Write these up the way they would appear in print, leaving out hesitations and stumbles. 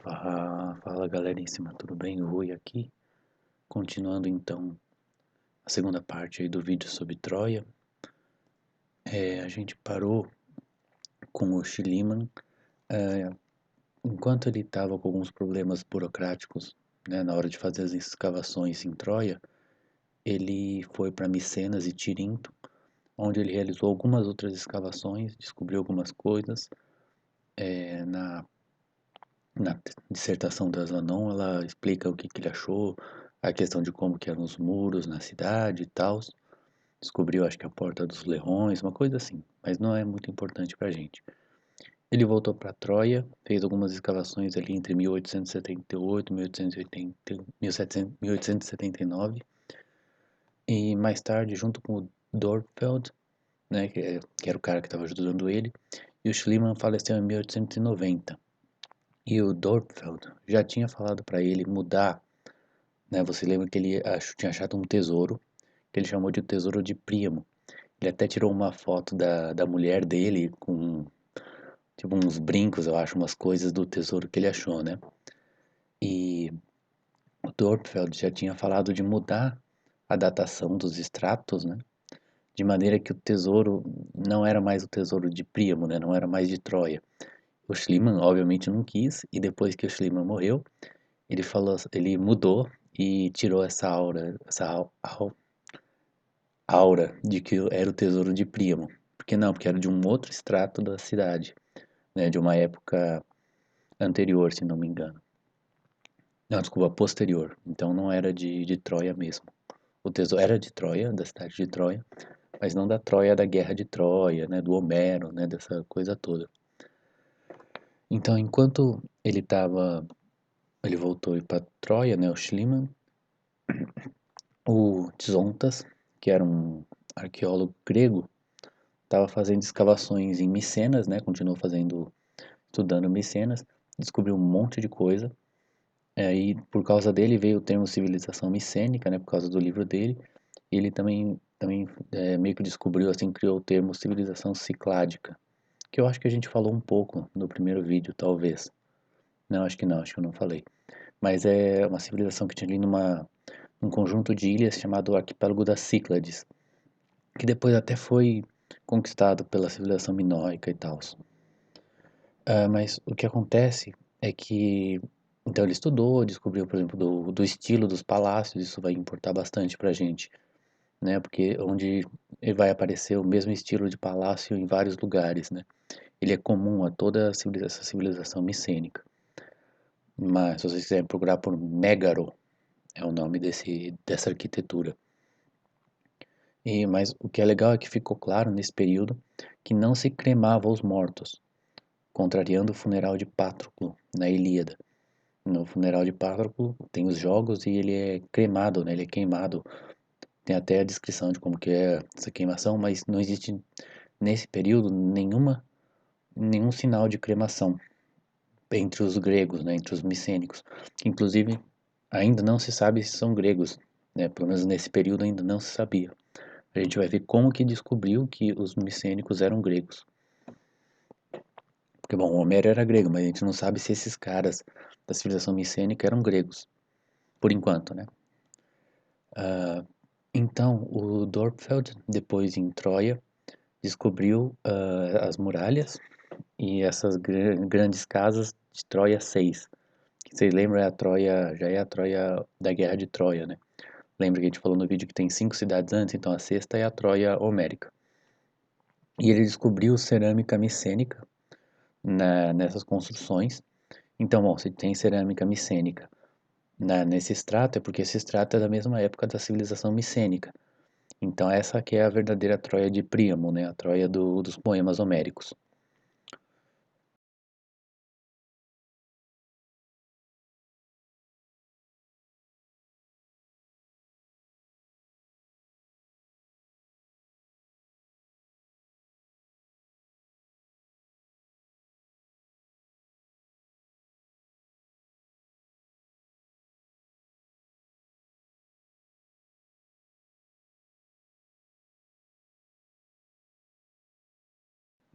Fala galerinha, tudo bem? O Rui aqui, continuando então a segunda parte aí do vídeo sobre Troia. A gente parou com o Schliemann, é, enquanto ele estava com alguns problemas burocráticos, né, na hora de fazer as escavações em Troia, ele foi para Micenas e Tirinto, onde ele realizou algumas outras escavações, descobriu algumas coisas. Na dissertação da Zanon, ela explica o que ele achou, a questão de como que eram os muros na cidade e tal. Descobriu, acho que a Porta dos Leões, uma coisa assim, mas não é muito importante pra gente. Ele voltou para Troia, fez algumas escavações ali entre 1878 e 1879, e mais tarde, junto com o Dorpfeld, né, que era o cara que estava ajudando ele, e o Schliemann faleceu em 1890. E o Dorpfeld já tinha falado para ele mudar, né? Você lembra que ele tinha achado um tesouro, que ele chamou de tesouro de Príamo. Ele até tirou uma foto da mulher dele com tipo uns brincos, eu acho, umas coisas do tesouro que ele achou, né? E o Dorpfeld já tinha falado de mudar a datação dos estratos, né? De maneira que o tesouro não era mais o tesouro de Príamo, né? Não era mais de Troia. O Schliemann, obviamente, não quis, e depois que o Schliemann morreu, ele falou, ele mudou e tirou essa aura de que era o tesouro de Príamo. Por que não? Porque era de um outro extrato da cidade, né? De uma época anterior, se não me engano. Não, desculpa, posterior. Então não era de Troia mesmo. O tesouro era de Troia, da cidade de Troia, mas não da Troia da Guerra de Troia, né? Do Homero, né? Dessa coisa toda. Então, enquanto ele voltou para Troia, né? O Schliemann, o Tzontas, que era um arqueólogo grego, estava fazendo escavações em Micenas, né? Continuou estudando Micenas, descobriu um monte de coisa. E por causa dele veio o termo civilização micênica, né? Por causa do livro dele. E ele também meio que descobriu, assim, criou o termo civilização cicládica, que eu acho que a gente falou um pouco no primeiro vídeo, talvez. Não, acho que eu não falei. Mas é uma civilização que tinha ali num conjunto de ilhas chamado Arquipélago das Cíclades, que depois até foi conquistado pela civilização minoica e tal. Mas o que acontece é que, então ele estudou, descobriu, por exemplo, do estilo dos palácios, isso vai importar bastante pra gente, né? Porque onde ele vai aparecer o mesmo estilo de palácio em vários lugares, né? Ele é comum a toda essa civilização micênica. Mas se vocês quiserem procurar por Megaro, é o nome dessa arquitetura. Mas o que é legal é que ficou claro nesse período que não se cremava os mortos, contrariando o funeral de Patroclo na Ilíada. No funeral de Patroclo tem os jogos e ele é cremado, né? Ele é queimado. Tem até a descrição de como que é essa queimação, mas não existe nesse período nenhum sinal de cremação entre os gregos, né? Entre os micênicos. Inclusive, ainda não se sabe se são gregos, né? Pelo menos nesse período ainda não se sabia. A gente vai ver como que descobriu que os micênicos eram gregos. Porque, bom, Homero era grego, mas a gente não sabe se esses caras da civilização micênica eram gregos, por enquanto, né? Então, o Dorpfeld, depois em Troia, descobriu as muralhas e essas grandes casas de Troia 6. Que vocês lembram, já é a Troia da Guerra de Troia, né? Lembra que a gente falou no vídeo que tem 5 cidades antes, então a sexta é a Troia Homérica. E ele descobriu cerâmica micênica nessas construções. Então, bom, se tem cerâmica micênica nesse extrato, é porque esse extrato é da mesma época da civilização micênica. Então essa que é a verdadeira Troia de Príamo, né? A Troia dos poemas homéricos.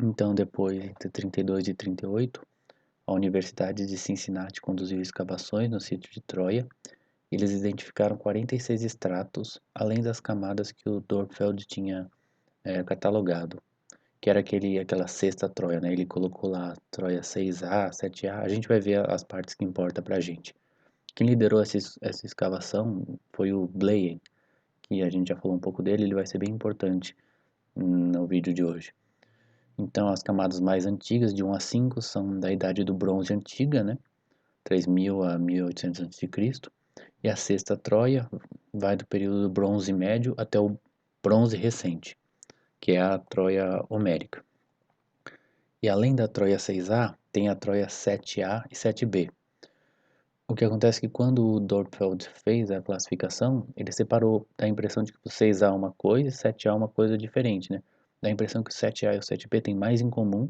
Então depois, entre 32 e 38, a Universidade de Cincinnati conduziu escavações no sítio de Troia. Eles identificaram 46 estratos, além das camadas que o Dörpfeld tinha catalogado, que era aquela sexta Troia, né? Ele colocou lá Troia 6A, 7A. A gente vai ver as partes que importam pra gente. Quem liderou essa escavação foi o Blaine, que a gente já falou um pouco dele, ele vai ser bem importante no vídeo de hoje. Então, as camadas mais antigas, de 1 a 5, são da Idade do Bronze Antiga, né? 3000 a 1800 a.C. E a sexta Troia vai do período do Bronze Médio até o Bronze Recente, que é a Troia Homérica. E além da Troia 6A, tem a Troia 7A e 7B. O que acontece é que quando o Dörpfeld fez a classificação, ele separou, dá a impressão de que o 6A é uma coisa e 7A é uma coisa diferente, né? Dá a impressão que o 7A e o 7B têm mais em comum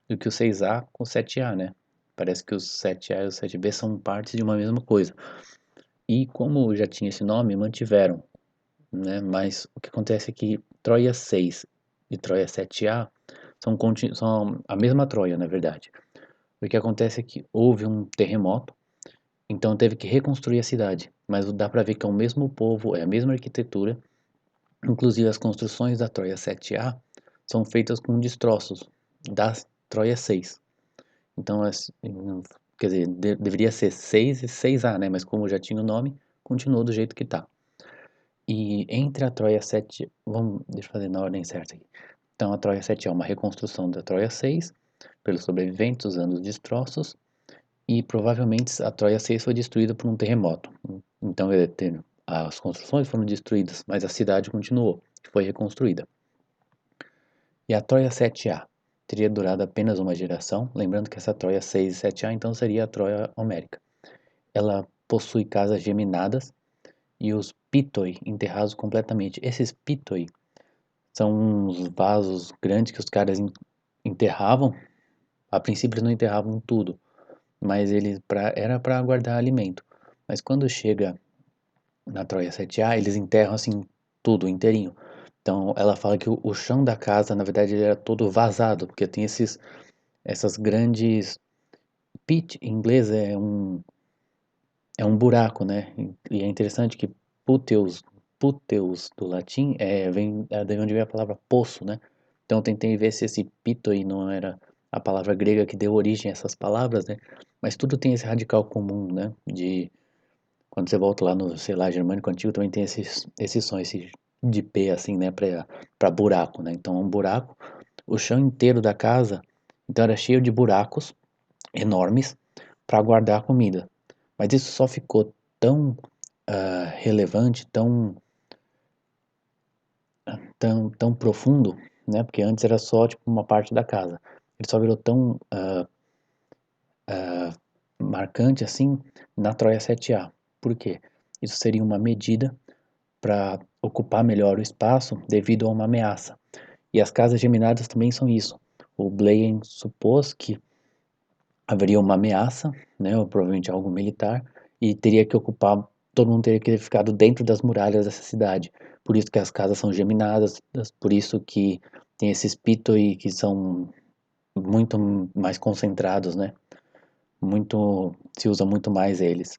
do que o 6A com o 7A, né? Parece que os 7A e o 7B são partes de uma mesma coisa. E como já tinha esse nome, mantiveram, né? Mas o que acontece é que Troia 6 e Troia 7A são a mesma Troia, na verdade. O que acontece é que houve um terremoto, então teve que reconstruir a cidade. Mas dá pra ver que é o mesmo povo, é a mesma arquitetura. Inclusive as construções da Troia 7A são feitas com destroços da Troia 6. Então, quer dizer, deveria ser 6 e 6A, né? Mas como já tinha o nome, continuou do jeito que tá. E entre a Troia 7, deixa eu fazer na ordem certa aqui. Então, a Troia 7 é uma reconstrução da Troia 6, pelos sobreviventes usando os destroços, e provavelmente a Troia 6 foi destruída por um terremoto. Então, as construções foram destruídas, mas a cidade continuou, foi reconstruída. E a Troia 7A teria durado apenas uma geração, lembrando que essa Troia 6 e 7A então seria a Troia Homérica. Ela possui casas geminadas e os pitoi enterrados completamente. Esses pitoi são uns vasos grandes que os caras enterravam. A princípio eles não enterravam tudo, mas era para guardar alimento. Mas quando chega na Troia 7A, eles enterram assim tudo inteirinho. Então ela fala que o chão da casa, na verdade, ele era todo vazado, porque tem essas grandes pit em inglês é um buraco, né? E é interessante que puteus, puteus do latim vem de onde vem a palavra poço, né? Então eu tentei ver se esse pitoi não era a palavra grega que deu origem a essas palavras, né? Mas tudo tem esse radical comum, né? De quando você volta lá no, sei lá, germânico antigo também tem esse som, esse de P assim, né? Para buraco, né? Então é um buraco, o chão inteiro da casa, então era cheio de buracos enormes para guardar a comida. Mas isso só ficou tão relevante, tão profundo, né? Porque antes era só tipo uma parte da casa. Ele só virou tão marcante assim na Troia 7A. Por quê? Isso seria uma medida para ocupar melhor o espaço devido a uma ameaça. E as casas geminadas também são isso. O Blaine supôs que haveria uma ameaça, né, ou provavelmente algo militar, e teria que ocupar, todo mundo teria que ter ficado dentro das muralhas dessa cidade. Por isso que as casas são geminadas, por isso que tem esses pitoi que são muito mais concentrados, né? Se usa muito mais eles.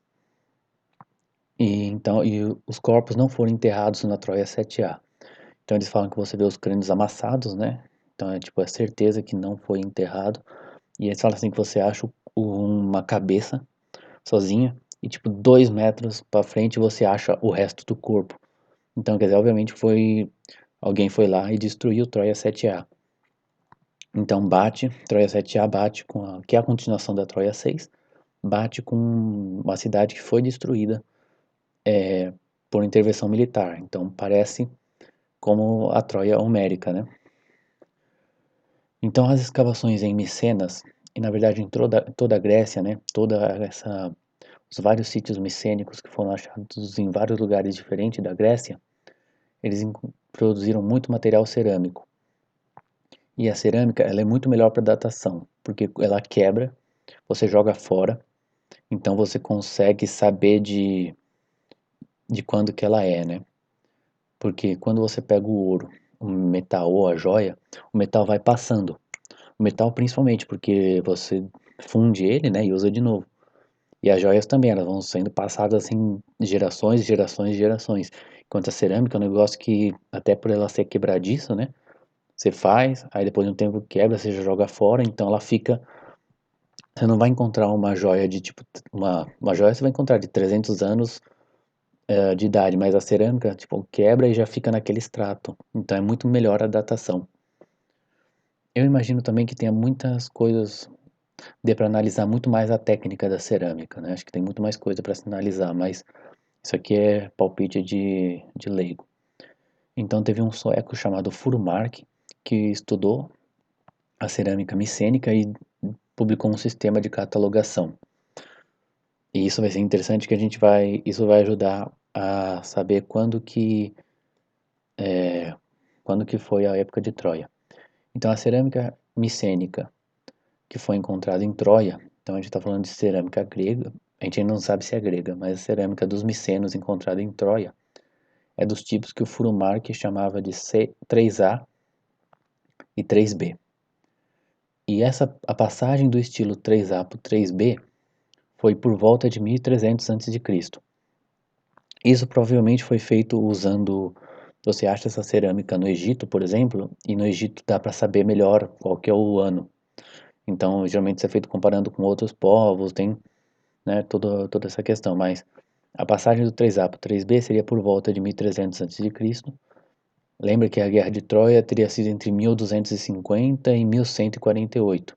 E os corpos não foram enterrados na Troia 7A. Então eles falam que você vê os crânios amassados, né? Então é tipo a certeza que não foi enterrado. E eles falam assim que você acha uma cabeça sozinha e tipo 2 metros pra frente você acha o resto do corpo. Então, quer dizer, obviamente alguém foi lá e destruiu Troia 7A. Então Troia 7A bate que é a continuação da Troia 6, bate com uma cidade que foi destruída por intervenção militar. Então parece como a Troia Homérica, né? Então as escavações em Micenas, e na verdade em toda a Grécia, né? Os vários sítios micênicos que foram achados em vários lugares diferentes da Grécia, eles produziram muito material cerâmico. E a cerâmica, ela é muito melhor para datação, porque ela quebra, você joga fora, então você consegue saber de quando que ela é, né? Porque quando você pega o ouro, o metal ou a joia, o metal vai passando. O metal principalmente, porque funde ele, né, e usa de novo. E as joias também, elas vão sendo passadas assim, gerações, gerações, gerações. Enquanto a cerâmica é um negócio que, até por ela ser quebradiça, né, você faz, aí depois de um tempo quebra, você já joga fora, então ela fica. Você não vai encontrar uma joia de tipo. Uma joia você vai encontrar de 300 anos de idade, mas a cerâmica, tipo, quebra e já fica naquele extrato. Então é muito melhor a datação. Eu imagino também que tenha muitas coisas, dê para analisar muito mais a técnica da cerâmica, né? Acho que tem muito mais coisa para se analisar, mas isso aqui é palpite de leigo. Então teve um sueco chamado Furumark que estudou a cerâmica micênica e publicou um sistema de catalogação. E isso vai ser interessante que isso vai ajudar a saber quando que foi a época de Troia. Então a cerâmica micênica que foi encontrada em Troia, então a gente está falando de cerâmica grega, a gente ainda não sabe se é grega, mas a cerâmica dos micenos encontrada em Troia é dos tipos que o Furumark chamava de 3A e 3B. E a passagem do estilo 3A para o 3B foi por volta de 1300 a.C. Isso provavelmente foi feito usando. Você acha essa cerâmica no Egito, por exemplo, e no Egito dá para saber melhor qual que é o ano. Então, geralmente isso é feito comparando com outros povos, tem, né, toda essa questão, mas a passagem do 3A para o 3B seria por volta de 1300 a.C. Lembra que a Guerra de Troia teria sido entre 1250 e 1148.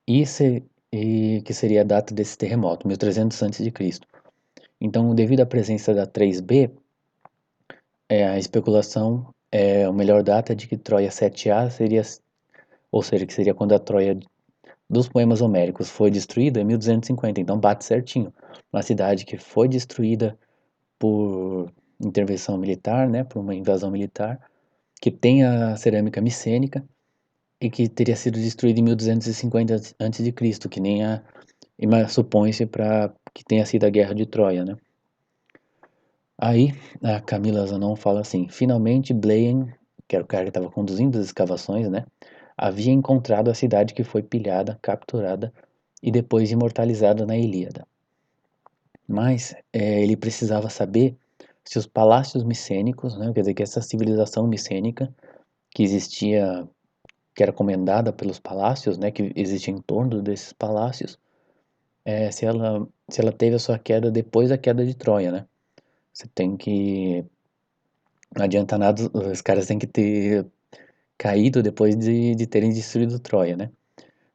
E que seria a data desse terremoto, 1300 a.C. Então, devido à presença da 3B, a especulação é a melhor data de que Troia 7A seria, ou seja, que seria quando a Troia dos poemas homéricos foi destruída em 1250, então bate certinho. Uma cidade que foi destruída por intervenção militar, né, por uma invasão militar, que tem a cerâmica micênica e que teria sido destruída em 1250 a.C., que nem supõe-se para que tenha sido a Guerra de Troia, né? Aí a Camila Zanon fala assim: finalmente Blaine, que era o cara que estava conduzindo as escavações, né, havia encontrado a cidade que foi pilhada, capturada e depois imortalizada na Ilíada. Mas ele precisava saber se os palácios micênicos, né, quer dizer, que essa civilização micênica que existia, que era comandada pelos palácios, né, que existia em torno desses palácios, se ela teve a sua queda depois da queda de Troia, né? Você tem que. Não adianta nada, os caras têm que ter caído depois de terem destruído Troia, né?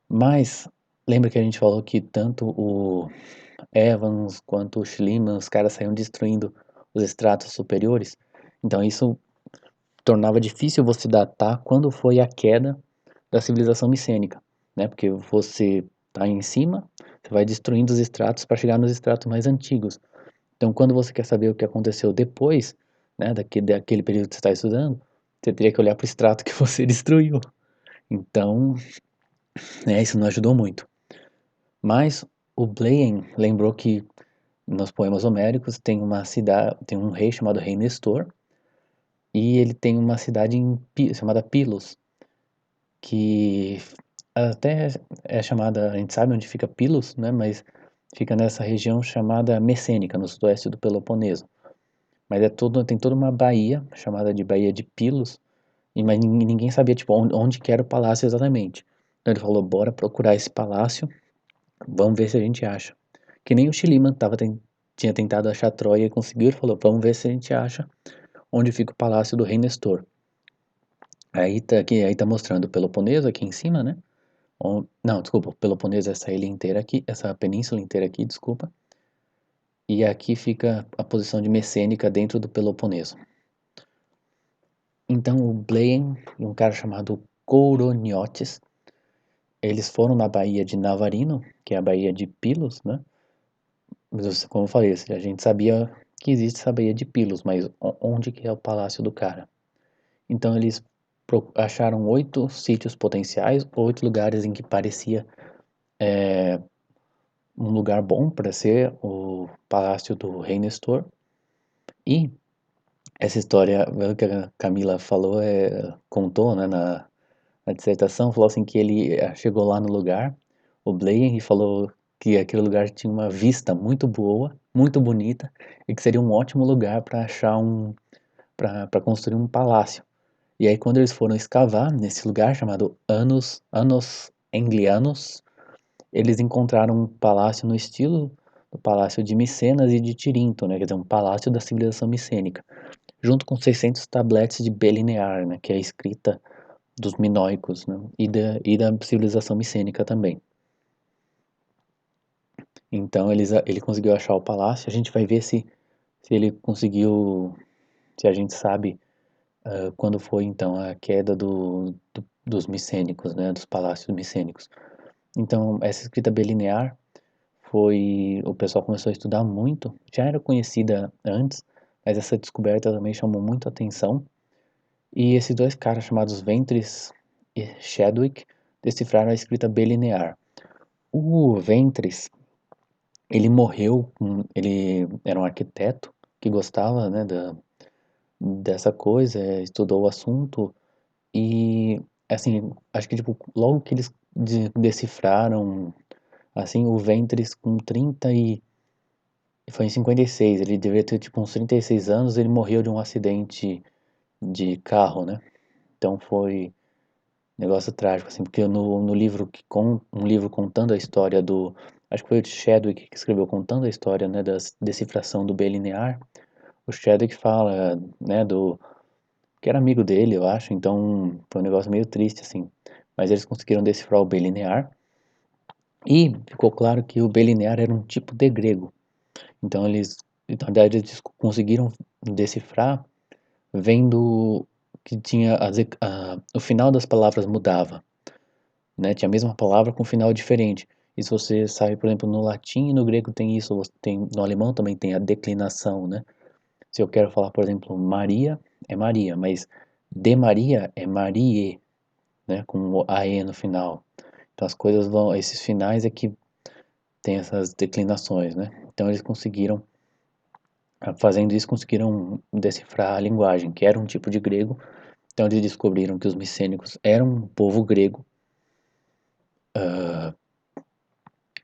Mas, lembra que a gente falou que tanto o Evans quanto o Schliemann, os caras saíam destruindo os estratos superiores? Então isso tornava difícil você datar quando foi a queda da civilização micênica, né? Porque você está em cima, você vai destruindo os estratos para chegar nos estratos mais antigos. Então, quando você quer saber o que aconteceu depois, né, daquele período que você está estudando, você teria que olhar para o extrato que você destruiu. Então, isso não ajudou muito. Mas o Blaine lembrou que nos poemas homéricos tem uma cidade, tem um rei chamado Rei Nestor, e ele tem uma cidade chamada Pilos, que até é chamada, a gente sabe onde fica Pilos, né, mas fica nessa região chamada Messênica, no sudoeste do Peloponeso. Mas tem toda uma baía, chamada de Baía de Pilos, mas ninguém sabia, tipo, onde que era o palácio exatamente. Então ele falou, bora procurar esse palácio, vamos ver se a gente acha. Que nem o Schliemann tinha tentado achar Troia e conseguiu, ele falou, vamos ver se a gente acha onde fica o palácio do rei Nestor. Aí tá mostrando o Peloponeso aqui em cima, né? Não, desculpa, o Peloponeso é essa ilha inteira aqui, essa península inteira aqui, desculpa. E aqui fica a posição de Messênica dentro do Peloponeso. Então o Blaine e um cara chamado Kouroniotes, eles foram na Baía de Navarino, que é a Baía de Pilos, né? Como eu falei, a gente sabia que existe essa Baía de Pilos, mas onde que é o palácio do cara? Então eles acharam 8 sítios potenciais, 8 lugares em que parecia um lugar bom para ser o palácio do rei Nestor. E essa história, pelo que a Camila falou, contou, né, na dissertação, falou assim que ele chegou lá no lugar, o Blaine e falou que aquele lugar tinha uma vista muito boa, muito bonita, e que seria um ótimo lugar para achar para construir um palácio. E aí quando eles foram escavar nesse lugar chamado Anos Englianos, eles encontraram um palácio no estilo do palácio de Micenas e de Tirinto, né, quer dizer, um palácio da civilização micênica, junto com 600 tabletes de Belinear, né, que é a escrita dos minoicos, né, e da civilização micênica também. Então ele conseguiu achar o palácio, a gente vai ver se ele conseguiu, se a gente sabe quando foi então a queda dos micênicos, né, dos palácios micênicos. Então essa escrita bilinear o pessoal começou a estudar muito, já era conhecida antes, mas essa descoberta também chamou muito a atenção. E esses dois caras chamados Ventris e Chadwick decifraram a escrita bilinear. O Ventris, ele morreu, ele era um arquiteto que gostava, né, dessa coisa, estudou o assunto e, assim, acho que tipo, logo que eles decifraram, assim, o Ventris com 30 e foi em 56, ele devia ter tipo uns 36 anos, ele morreu de um acidente de carro, né? Então foi um negócio trágico, assim, porque no livro um livro contando a história acho que foi o Chadwick que escreveu contando a história, né, da decifração do B linear, o Chadwick fala, né, que era amigo dele, eu acho, então foi um negócio meio triste, assim. Mas eles conseguiram decifrar o B linear e ficou claro que o B linear era um tipo de grego. Então na verdade, eles conseguiram decifrar vendo que tinha o final das palavras mudava, né? Tinha a mesma palavra com um final diferente. E se você sabe, por exemplo, no latim e no grego tem isso, no alemão também tem a declinação, né? Se eu quero falar, por exemplo, Maria, é Maria, mas de Maria é Marie, né? Com o AE no final. Então as coisas esses finais é que tem essas declinações, né? Então eles conseguiram, fazendo isso, conseguiram decifrar a linguagem, que era um tipo de grego. Então eles descobriram que os micênicos eram um povo grego.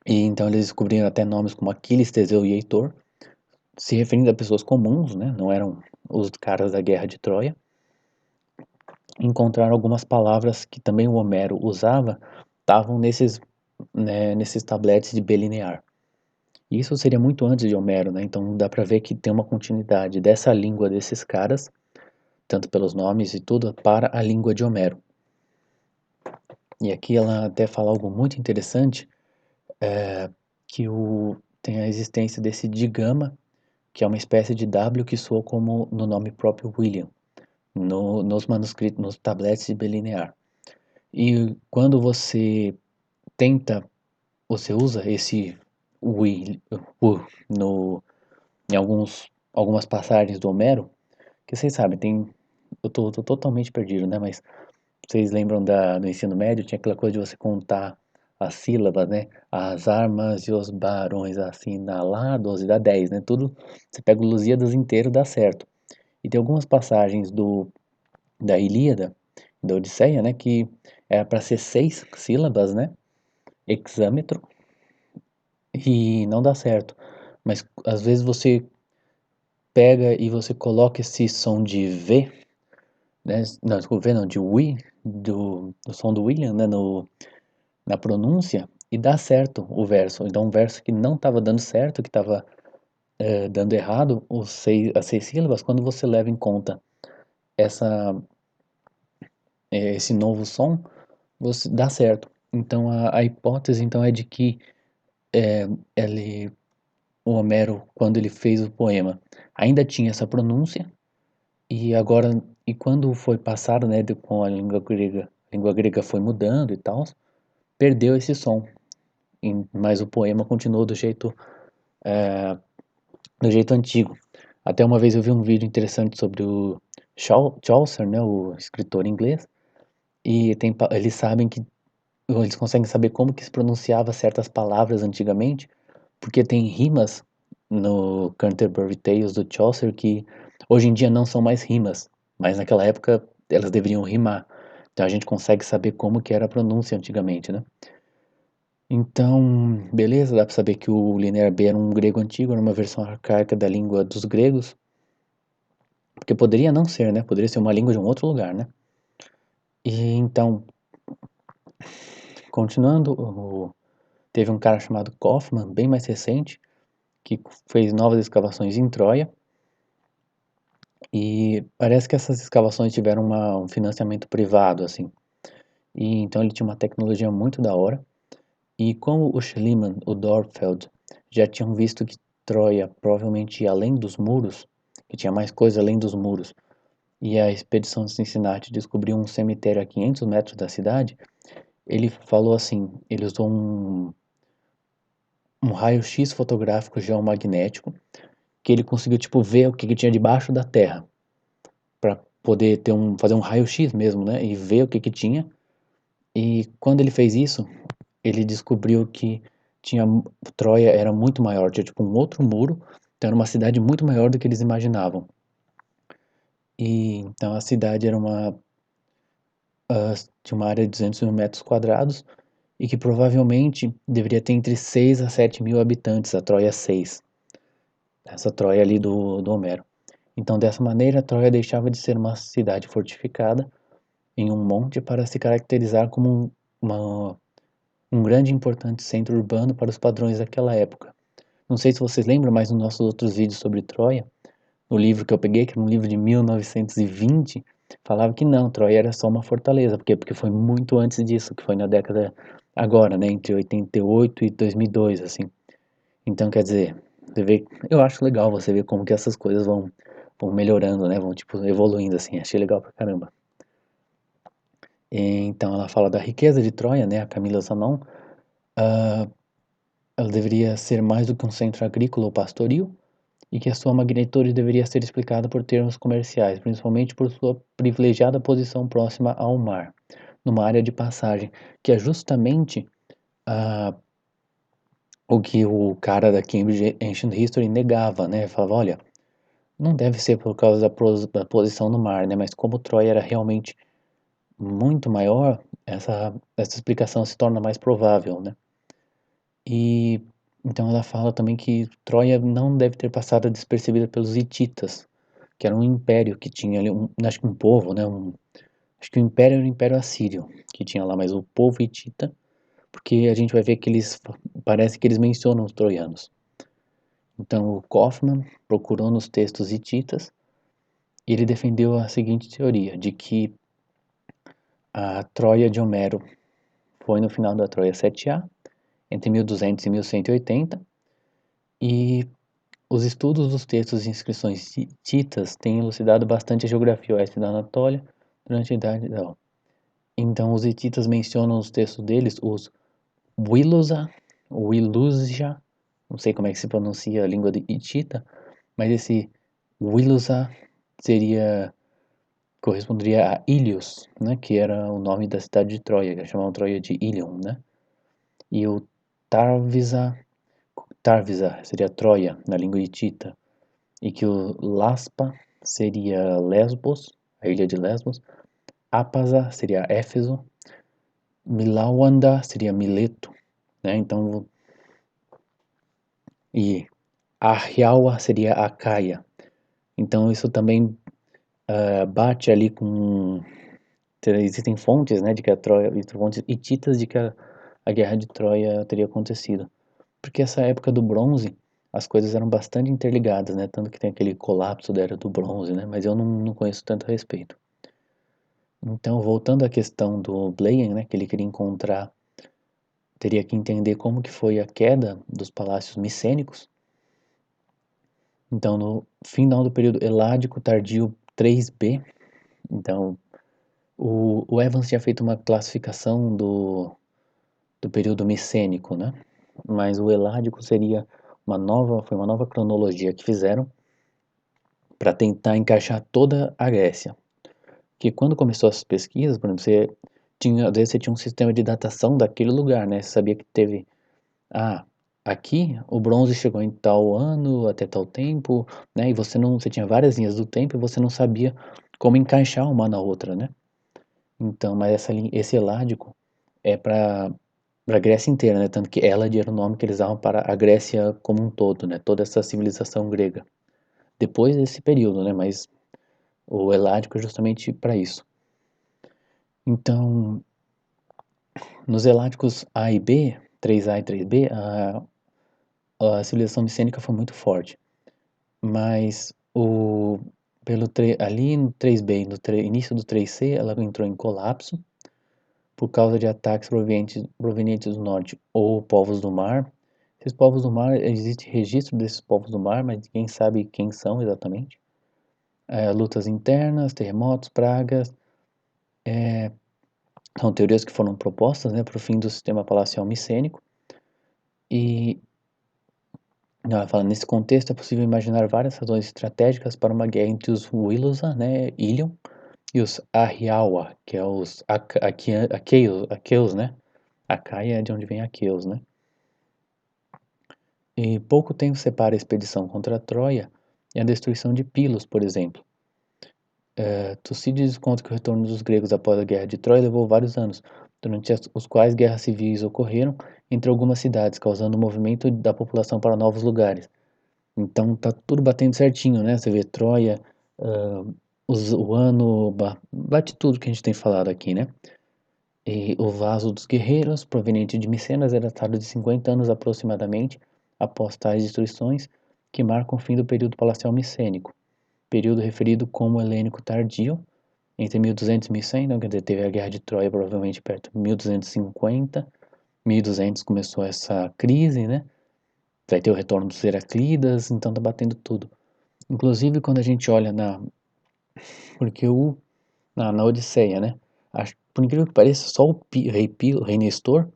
E então eles descobriram até nomes como Aquiles, Teseu e Heitor, se referindo a pessoas comuns, né? Não eram os caras da guerra de Troia. Encontraram algumas palavras que também o Homero usava, estavam nesses tabletes de Belinear. Isso seria muito antes de Homero, né? Então dá pra ver que tem uma continuidade dessa língua desses caras, tanto pelos nomes e tudo, para a língua de Homero. E aqui ela até fala algo muito interessante, que tem a existência desse digama, que é uma espécie de W que soa como no nome próprio William, nos manuscritos, nos tabletes de Belinear. E quando você usa esse Will, no, em algumas passagens do Homero, que vocês sabem, eu tô totalmente perdido, né? Mas vocês lembram no ensino médio, tinha aquela coisa de você contar as sílabas, né? As armas e os barões assinalados e dá 10, né? Tudo, você pega o Lusíadas inteiro, dá certo. E tem algumas passagens da Ilíada, da Odisseia, né? Que era para ser 6 sílabas, né? Hexâmetro, e não dá certo. Mas às vezes você pega e você coloca esse som de V, né? Não, desculpa, V não, de Wi, do som do William, né? Na pronúncia, e dá certo o verso. Então, um verso que não estava dando certo, que estava dando errado, as 6 sílabas, quando você leva em conta essa, esse novo som, você dá certo. Então, a hipótese então é de que é, ele, o Homero, quando ele fez o poema, ainda tinha essa pronúncia, e agora, e quando foi passado, né, com a língua grega foi mudando e tal, perdeu esse som. Mas o poema continuou do jeito antigo. Até uma vez eu vi um vídeo interessante sobre o Chaucer, né, o escritor inglês, e eles sabem que eles conseguem saber como que se pronunciava certas palavras antigamente, porque tem rimas no Canterbury Tales do Chaucer que hoje em dia não são mais rimas, mas naquela época elas deveriam rimar. Então a gente consegue saber como que era a pronúncia antigamente, né? Então, beleza, dá pra saber que o Linear B era um grego antigo, era uma versão arcaica da língua dos gregos, porque poderia não ser, né? Poderia ser uma língua de um outro lugar, né? E então, continuando, teve um cara chamado Kaufmann, bem mais recente, que fez novas escavações em Troia, e parece que essas escavações tiveram um financiamento privado, assim. E então ele tinha uma tecnologia muito da hora. E como o Schliemann, o Dorpfeld, já tinham visto que Troia provavelmente ia além dos muros, que tinha mais coisa além dos muros, e a expedição de Cincinnati descobriu um cemitério a 500 metros da cidade, ele falou assim, ele usou um raio-x fotográfico geomagnético, que ele conseguiu tipo ver o que tinha debaixo da Terra, para poder fazer um raio-x mesmo, né, e ver o que tinha. E quando ele fez isso, ele descobriu que tinha Troia era muito maior, tinha tipo um outro muro, então era uma cidade muito maior do que eles imaginavam. E então a cidade era tinha uma área de 200 mil metros quadrados e que provavelmente deveria ter entre 6 a 7 mil habitantes, a Troia 6, essa Troia ali do Homero. Então dessa maneira Troia deixava de ser uma cidade fortificada em um monte para se caracterizar como um grande e importante centro urbano para os padrões daquela época. Não sei se vocês lembram, mas nos nossos outros vídeos sobre Troia, no livro que eu peguei, que era um livro de 1920, falava que não, Troia era só uma fortaleza. Por quê? Porque foi muito antes disso, que foi na década agora, né, entre 88 e 2002, assim. Então, quer dizer, você vê, eu acho legal você ver como que essas coisas vão melhorando, né, vão tipo evoluindo assim. Achei legal pra caramba. Então, ela fala da riqueza de Troia, né, a Camila Zanon. Ela deveria ser mais do que um centro agrícola ou pastoril, e que a sua magnitude deveria ser explicada por termos comerciais, principalmente por sua privilegiada posição próxima ao mar, numa área de passagem, que é justamente ah, o que o cara da Cambridge Ancient History negava, né? Falava, olha, não deve ser por causa da posição no mar, né? Mas como Troia era realmente muito maior, essa explicação se torna mais provável, né? E então ela fala também que Troia não deve ter passado despercebida pelos hititas, que era um império que tinha ali, acho que um povo, né? Acho que o império era o Império Assírio, que tinha lá, mas o povo hitita, porque a gente vai ver que parece que eles mencionam os troianos. Então o Kaufmann procurou nos textos hititas e ele defendeu a seguinte teoria, de que a Troia de Homero foi no final da Troia 7A, entre 1200 e 1180, e os estudos dos textos e inscrições hititas têm elucidado bastante a geografia oeste da Anatólia durante a Idade da. Então, os hititas mencionam nos textos deles os Wilusa, Wiluja, não sei como é que se pronuncia a língua de hitita, mas esse Wilusa corresponderia a Ilios, né, que era o nome da cidade de Troia, que chamavam Troia de Ilion, né? E o Tarvisa seria Troia na língua hitita, e que o Laspa seria Lesbos, a ilha de Lesbos, Apasa seria Éfeso, Milawanda seria Mileto, né? Então, e Ahiawa seria Acaia. Então isso também bate ali com existem fontes, né, de que a Troia, fontes hititas de que a guerra de Troia teria acontecido. Porque essa época do bronze, as coisas eram bastante interligadas, né? Tanto que tem aquele colapso da era do bronze, né? Mas eu não conheço tanto a respeito. Então, voltando à questão do Blaine, né, que ele queria encontrar, teria que entender como que foi a queda dos palácios micênicos. Então, no final do período Heládico Tardio 3B, então o Evans tinha feito uma classificação do período micênico, né? Mas o Heládico seria foi uma nova cronologia que fizeram para tentar encaixar toda a Grécia. Que quando começou as pesquisas, por exemplo, às vezes você tinha um sistema de datação daquele lugar, né? Você sabia que teve, ah, aqui o bronze chegou em tal ano, até tal tempo, né? E você tinha várias linhas do tempo e você não sabia como encaixar uma na outra, né? Então, mas esse eládico é para Pra Grécia inteira, né? Tanto que Hélade era o nome que eles davam para a Grécia como um todo, né? Toda essa civilização grega. Depois desse período, né? Mas o Heládico é justamente para isso. Então, nos Heládicos A e B, 3A e 3B, a civilização micênica foi muito forte. Mas ali no 3B e no início do 3C, ela entrou em colapso por causa de ataques provenientes do norte ou povos do mar. Esses povos do mar, existe registro desses povos do mar, mas ninguém sabe quem são exatamente. Lutas internas, terremotos, pragas, são teorias que foram propostas, né, para o fim do sistema palacial micênico. E ela fala, nesse contexto é possível imaginar várias razões estratégicas para uma guerra entre os Wilusa, né, Ilion, e os Ahiawa, que é os Aqueus, né? Acaia é de onde vem Aqueus, né? E pouco tempo separa a expedição contra Troia e a destruição de Pilos, por exemplo. Tucídides conta que o retorno dos gregos após a guerra de Troia levou vários anos, durante os quais guerras civis ocorreram entre algumas cidades, causando o movimento da população para novos lugares. Então tá tudo batendo certinho, né? Você vê Troia, ah, o ano, bate tudo que a gente tem falado aqui, né? E o vaso dos guerreiros, proveniente de Micenas, é datado de 50 anos aproximadamente após tais destruições, que marcam o fim do período palacial micênico, período referido como helênico tardio, entre 1200 e 1100, então quer dizer, teve a Guerra de Troia provavelmente perto de 1250, 1200 começou essa crise, né? Vai ter o retorno dos Heraclidas, então tá batendo tudo. Inclusive quando a gente olha porque na Odisseia, né? Por incrível que pareça, só o rei Nestor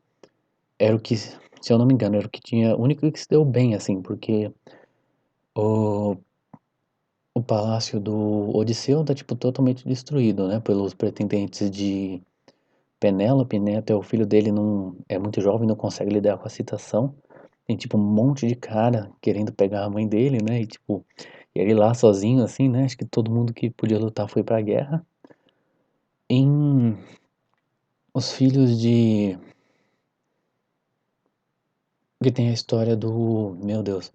era o que, se eu não me engano, era o que tinha, o único que se deu bem, assim, porque o, o palácio do Odisseu tá, tipo, totalmente destruído, né? Pelos pretendentes de Penélope, né? Até o filho dele não é muito jovem, não consegue lidar com a situação. Tem, tipo, um monte de cara querendo pegar a mãe dele, né? E, tipo, ele lá sozinho, assim, né? Acho que todo mundo que podia lutar foi pra guerra. Em Os filhos de... Que tem a história do... Meu Deus.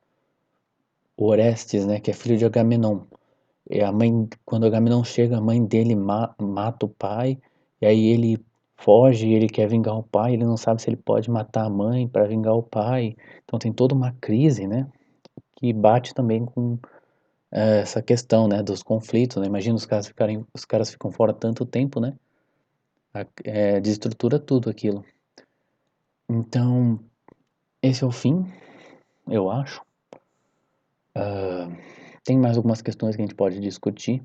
O Orestes, né? Que é filho de Agamenon. E a mãe... Quando Agamenon chega, a mãe dele mata o pai. E aí ele foge, ele quer vingar o pai. Ele não sabe se ele pode matar a mãe para vingar o pai. Então tem toda uma crise, né? Que bate também com essa questão, né? Dos conflitos, né? Imagina os caras ficam fora tanto tempo, né? Desestrutura tudo aquilo. Então, esse é o fim, eu acho. Tem mais algumas questões que a gente pode discutir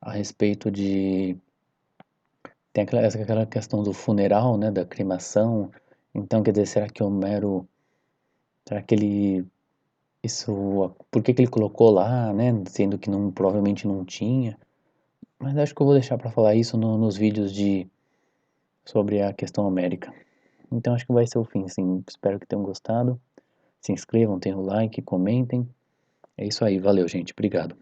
a respeito de. Tem aquela questão do funeral, né? Da cremação. Então, quer dizer, será que Homero. Será que ele. Por que que ele colocou lá, né? Sendo que não, provavelmente não tinha. Mas acho que eu vou deixar pra falar isso nos vídeos sobre a questão América. Então acho que vai ser o fim, sim. Espero que tenham gostado. Se inscrevam, tenham like, comentem. É isso aí, valeu, gente. Obrigado.